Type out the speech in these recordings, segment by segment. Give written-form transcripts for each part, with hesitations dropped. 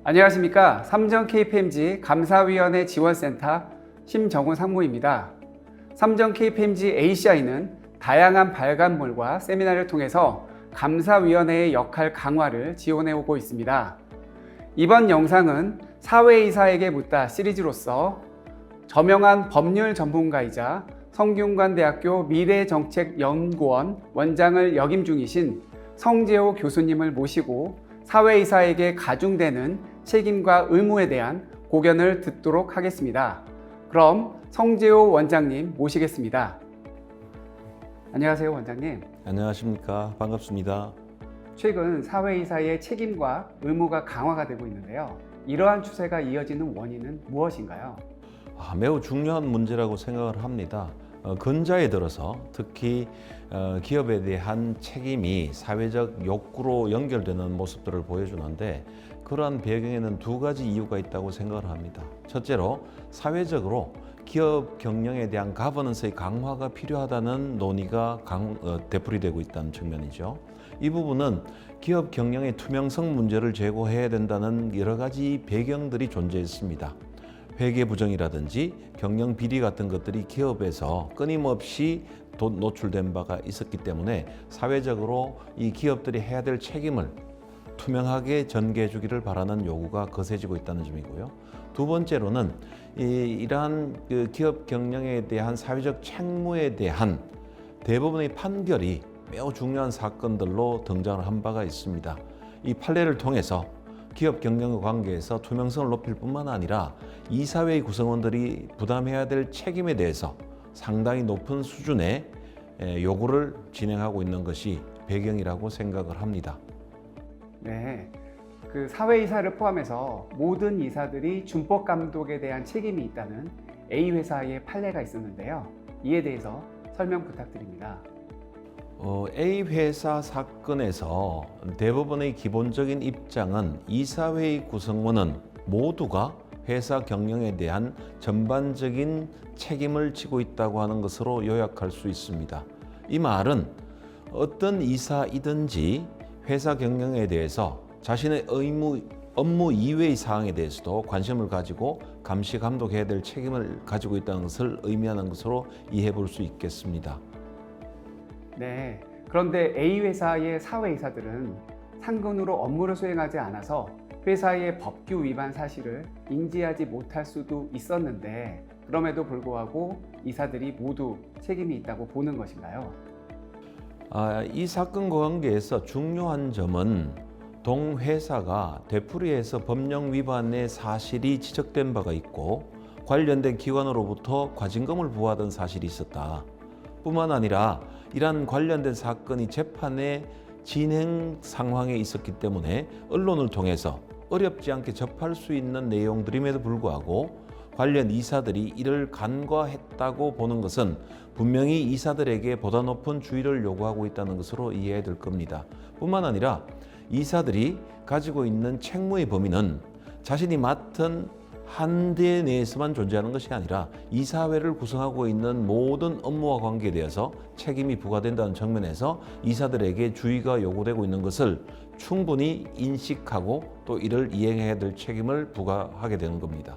안녕하십니까. 삼정 KPMG 감사위원회 지원센터 심정훈 상무입니다. 삼정 KPMG ACI는 다양한 발간물과 세미나를 통해서 감사위원회의 역할 강화를 지원해 오고 있습니다. 이번 영상은 사회이사에게 묻다 시리즈로서 저명한 법률 전문가이자 성균관대학교 미래정책연구원 원장을 역임 중이신 성재호 교수님을 모시고 사회이사에게 가중되는 책임과 의무에 대한 고견을 듣도록 하겠습니다. 그럼 성재호 원장님 모시겠습니다. 안녕하세요, 원장님. 안녕하십니까. 반갑습니다. 최근 사회이사의 책임과 의무가 강화가 되고 있는데요. 이러한 추세가 이어지는 원인은 무엇인가요? 매우 중요한 문제라고 생각을 합니다. 근자에 들어서 특히 기업에 대한 책임이 사회적 욕구로 연결되는 모습들을 보여주는데, 그러한 배경에는 두 가지 이유가 있다고 생각을 합니다. 첫째로 사회적으로 기업 경영에 대한 가버넌스의 강화가 필요하다는 논의가 되풀이되고 있다는 측면이죠. 이 부분은 기업 경영의 투명성 문제를 제고해야 된다는 여러 가지 배경들이 존재했습니다. 회계 부정이라든지 경영 비리 같은 것들이 기업에서 끊임없이 노출된 바가 있었기 때문에 사회적으로 이 기업들이 해야 될 책임을 투명하게 전개해 주기를 바라는 요구가 거세지고 있다는 점이고요. 두 번째로는 이러한 기업 경영에 대한 사회적 책무에 대한 대부분의 판결이 매우 중요한 사건들로 등장을 한 바가 있습니다. 이 판례를 통해서 기업 경영의 관계에서 투명성을 높일 뿐만 아니라 이사회의 구성원들이 부담해야 될 책임에 대해서 상당히 높은 수준의 요구를 진행하고 있는 것이 배경이라고 생각을 합니다. 네, 그 사회이사를 포함해서 모든 이사들이 준법 감독에 대한 책임이 있다는 A회사의 판례가 있었는데요. 이에 대해서 설명 부탁드립니다. A회사 사건에서 대법원의 기본적인 입장은 이사회의 구성원은 모두가 회사 경영에 대한 전반적인 책임을 지고 있다고 하는 것으로 요약할 수 있습니다. 이 말은 어떤 이사이든지 회사 경영에 대해서 자신의 업무 이외의 사항에 대해서도 관심을 가지고 감시 감독해야 될 책임을 가지고 있다는 것을 의미하는 것으로 이해해 볼 수 있겠습니다. 네, 그런데 A회사의 사회이사들은 상근으로 업무를 수행하지 않아서 회사의 법규 위반 사실을 인지하지 못할 수도 있었는데, 그럼에도 불구하고 이사들이 모두 책임이 있다고 보는 것인가요? 이 사건과 관계에서 중요한 점은 동회사가 되풀이해서 법령 위반의 사실이 지적된 바가 있고 관련된 기관으로부터 과징금을 부과하던 사실이 있었다. 뿐만 아니라 이러한 관련된 사건이 재판의 진행 상황에 있었기 때문에 언론을 통해서 어렵지 않게 접할 수 있는 내용들임에도 불구하고 관련 이사들이 이를 간과했다고 보는 것은 분명히 이사들에게 보다 높은 주의를 요구하고 있다는 것으로 이해해야 될 겁니다. 뿐만 아니라 이사들이 가지고 있는 책무의 범위는 자신이 맡은 한대 내에서만 존재하는 것이 아니라 이사회를 구성하고 있는 모든 업무와 관계에 대해서 책임이 부과된다는 측면에서 이사들에게 주의가 요구되고 있는 것을 충분히 인식하고 또 이를 이행해야 될 책임을 부과하게 되는 겁니다.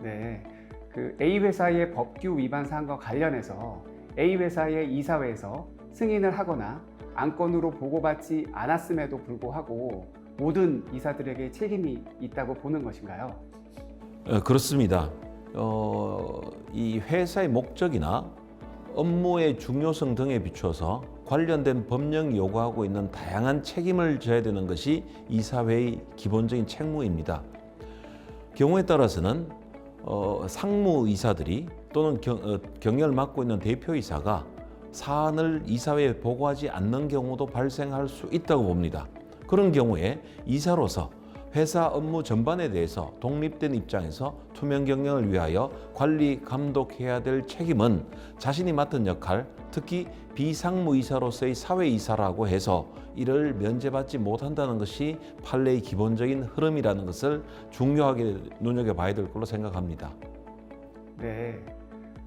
네, 그 A회사의 법규 위반 사항과 관련해서 A회사의 이사회에서 승인을 하거나 안건으로 보고받지 않았음에도 불구하고 모든 이사들에게 책임이 있다고 보는 것인가요? 그렇습니다. 이 회사의 목적이나 업무의 중요성 등에 비추어서 관련된 법령이 요구하고 있는 다양한 책임을 져야 되는 것이 이사회의 기본적인 책무입니다. 경우에 따라서는 상무이사들이 또는 경영을 맡고 있는 대표이사가 사안을 이사회에 보고하지 않는 경우도 발생할 수 있다고 봅니다. 그런 경우에 이사로서 회사 업무 전반에 대해서 독립된 입장에서 투명 경영을 위하여 관리 감독해야 될 책임은 자신이 맡은 역할, 특히 비상무이사로서의 사회이사라고 해서 이를 면제받지 못한다는 것이 판례의 기본적인 흐름이라는 것을 중요하게 눈여겨봐야 될 걸로 생각합니다. 네,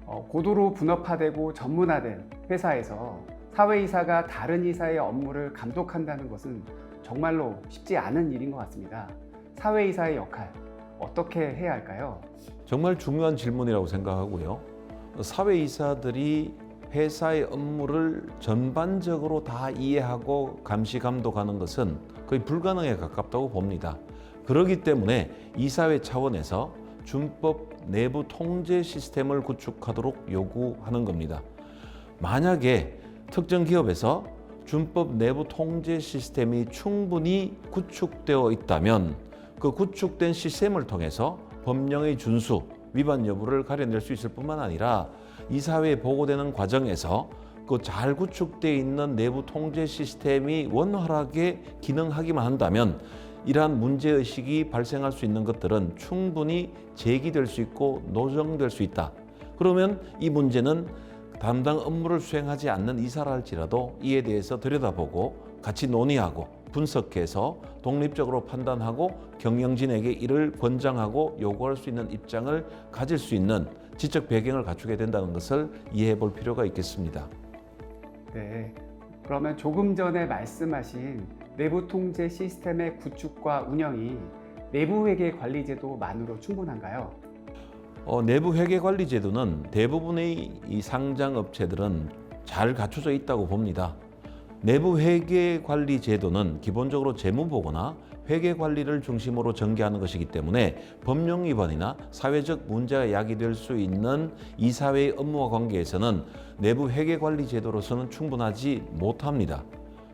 고도로 분업화되고 전문화된 회사에서 사회이사가 다른 이사의 업무를 감독한다는 것은 정말로 쉽지 않은 일인 것 같습니다. 사회이사의 역할 어떻게 해야 할까요? 정말 중요한 질문이라고 생각하고요. 사회이사들이 회사의 업무를 전반적으로 다 이해하고 감시 감독하는 것은 거의 불가능에 가깝다고 봅니다. 그렇기 때문에 이사회 차원에서 준법 내부 통제 시스템을 구축하도록 요구하는 겁니다. 만약에 특정 기업에서 준법 내부 통제 시스템이 충분히 구축되어 있다면 그 구축된 시스템을 통해서 법령의 준수, 위반 여부를 가려낼 수 있을 뿐만 아니라 이사회에 보고되는 과정에서 그 잘 구축되어 있는 내부 통제 시스템이 원활하게 기능하기만 한다면 이러한 문제의식이 발생할 수 있는 것들은 충분히 제기될 수 있고 노정될 수 있다. 그러면 이 문제는 담당 업무를 수행하지 않는 이사라 할지라도 이에 대해서 들여다보고 같이 논의하고 분석해서 독립적으로 판단하고 경영진에게 이를 권장하고 요구할 수 있는 입장을 가질 수 있는 지적 배경을 갖추게 된다는 것을 이해해 볼 필요가 있겠습니다. 네, 그러면 조금 전에 말씀하신 내부 통제 시스템의 구축과 운영이 내부 회계 관리 제도만으로 충분한가요? 내부 회계 관리 제도는 대부분의 이 상장 업체들은 잘 갖춰져 있다고 봅니다. 내부 회계 관리 제도는 기본적으로 재무 보고나 회계 관리를 중심으로 전개하는 것이기 때문에 법령 위반이나 사회적 문제가 야기될 수 있는 이사회의 업무와 관계에서는 내부 회계 관리 제도로서는 충분하지 못합니다.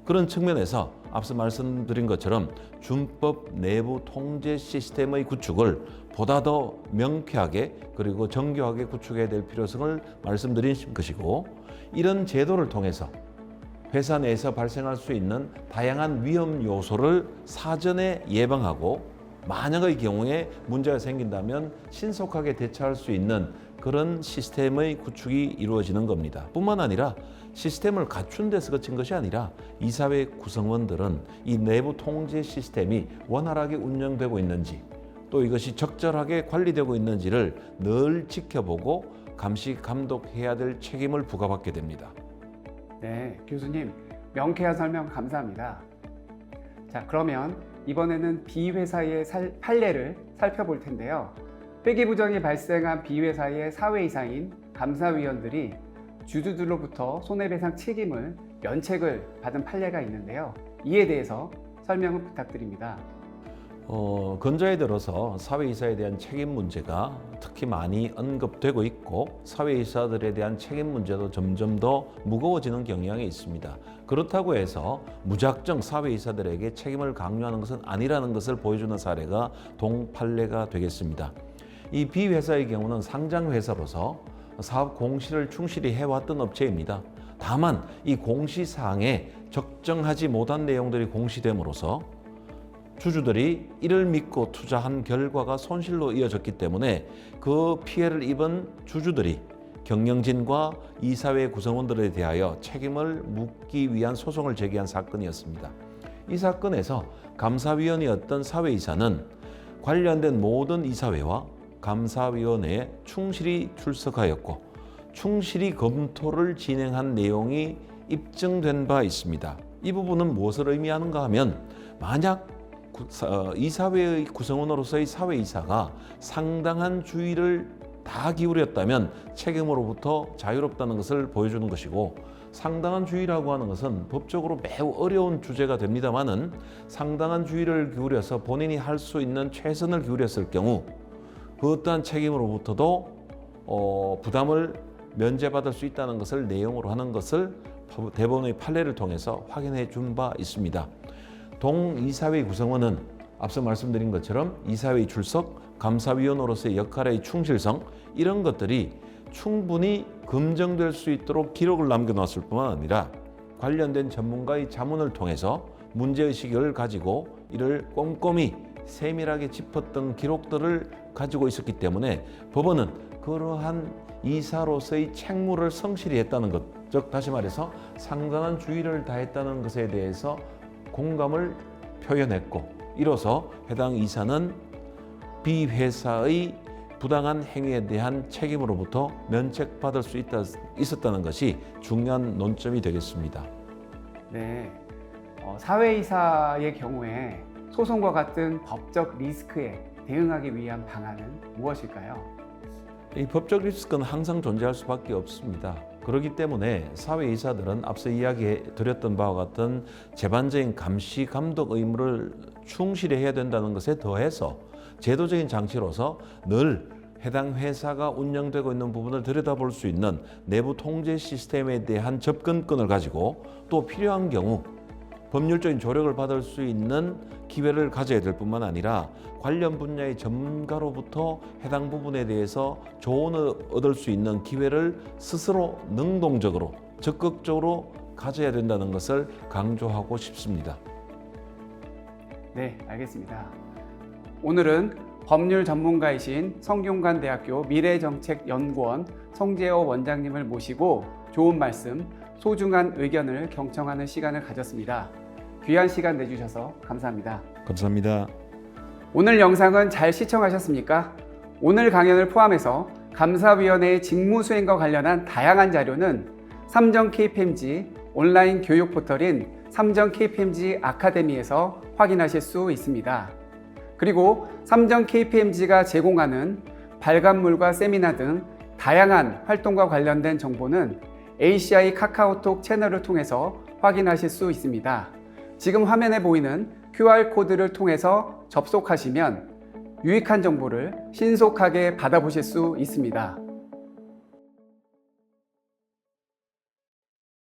그런 측면에서 앞서 말씀드린 것처럼 준법 내부 통제 시스템의 구축을 보다 더 명쾌하게 그리고 정교하게 구축해야 될 필요성을 말씀드린 것이고, 이런 제도를 통해서 회사 내에서 발생할 수 있는 다양한 위험 요소를 사전에 예방하고 만약의 경우에 문제가 생긴다면 신속하게 대처할 수 있는 그런 시스템의 구축이 이루어지는 겁니다. 뿐만 아니라 시스템을 갖춘 데서 그친 것이 아니라 이사회 구성원들은 이 내부 통제 시스템이 원활하게 운영되고 있는지 또 이것이 적절하게 관리되고 있는지를 늘 지켜보고 감시 감독해야 될 책임을 부과받게 됩니다. 네, 교수님 명쾌한 설명 감사합니다. 자, 그러면 이번에는 B회사의 판례를 살펴볼 텐데요. 회계부정이 발생한 B회사의 사회이사인 감사위원들이 주주들로부터 손해배상 책임을 면책을 받은 판례가 있는데요. 이에 대해서 설명을 부탁드립니다. 근자에 들어서 사회이사에 대한 책임 문제가 특히 많이 언급되고 있고 사회이사들에 대한 책임 문제도 점점 더 무거워지는 경향이 있습니다. 그렇다고 해서 무작정 사회이사들에게 책임을 강요하는 것은 아니라는 것을 보여주는 사례가 동판례가 되겠습니다. 이 B회사의 경우는 상장회사로서 사업 공시를 충실히 해왔던 업체입니다. 다만 이 공시사항에 적정하지 못한 내용들이 공시됨으로써 주주들이 이를 믿고 투자한 결과가 손실로 이어졌기 때문에 그 피해를 입은 주주들이 경영진과 이사회 구성원들에 대하여 책임을 묻기 위한 소송을 제기한 사건이었습니다. 이 사건에서 감사위원이었던 사회이사는 관련된 모든 이사회와 감사위원회에 충실히 출석하였고 충실히 검토를 진행한 내용이 입증된 바 있습니다. 이 부분은 무엇을 의미하는가 하면 만약 이사회의 구성원으로서의 사회이사가 상당한 주의를 다 기울였다면 책임으로부터 자유롭다는 것을 보여주는 것이고, 상당한 주의라고 하는 것은 법적으로 매우 어려운 주제가 됩니다마는 상당한 주의를 기울여서 본인이 할 수 있는 최선을 기울였을 경우 그 어떠한 책임으로부터도 부담을 면제받을 수 있다는 것을 내용으로 하는 것을 대법원의 판례를 통해서 확인해 준 바 있습니다. 동이사회 구성원은 앞서 말씀드린 것처럼 이사회의 출석, 감사위원으로서의 역할의 충실성 이런 것들이 충분히 검증될 수 있도록 기록을 남겨놨을 뿐만 아니라 관련된 전문가의 자문을 통해서 문제의식을 가지고 이를 꼼꼼히 세밀하게 짚었던 기록들을 가지고 있었기 때문에 법원은 그러한 이사로서의 책무를 성실히 했다는 것, 즉 다시 말해서 상당한 주의를 다했다는 것에 대해서 공감을 표현했고, 이로써 해당 이사는 B회사의 부당한 행위에 대한 책임으로부터 면책받을 수 있었다는 것이 중요한 논점이 되겠습니다. 네, 사회이사의 경우에 소송과 같은 법적 리스크에 대응하기 위한 방안은 무엇일까요? 이 법적 리스크는 항상 존재할 수밖에 없습니다. 그렇기 때문에 사회이사들은 앞서 이야기해 드렸던 바와 같은 재반적인 감시 감독 의무를 충실히 해야 된다는 것에 더해서 제도적인 장치로서 늘 해당 회사가 운영되고 있는 부분을 들여다볼 수 있는 내부 통제 시스템에 대한 접근권을 가지고 또 필요한 경우 법률적인 조력을 받을 수 있는 기회를 가져야 될 뿐만 아니라 관련 분야의 전문가로부터 해당 부분에 대해서 조언을 얻을 수 있는 기회를 스스로 능동적으로 적극적으로 가져야 된다는 것을 강조하고 싶습니다. 네, 알겠습니다. 오늘은 법률 전문가이신 성균관대학교 미래정책연구원 성재호 원장님을 모시고 좋은 말씀, 소중한 의견을 경청하는 시간을 가졌습니다. 귀한 시간 내주셔서 감사합니다. 감사합니다. 오늘 영상은 잘 시청하셨습니까? 오늘 강연을 포함해서 감사위원회의 직무 수행과 관련한 다양한 자료는 삼정 KPMG 온라인 교육 포털인 삼정 KPMG 아카데미에서 확인하실 수 있습니다. 그리고 삼정 KPMG가 제공하는 발간물과 세미나 등 다양한 활동과 관련된 정보는 ACI 카카오톡 채널을 통해서 확인하실 수 있습니다. 지금 화면에 보이는 QR코드를 통해서 접속하시면 유익한 정보를 신속하게 받아보실 수 있습니다.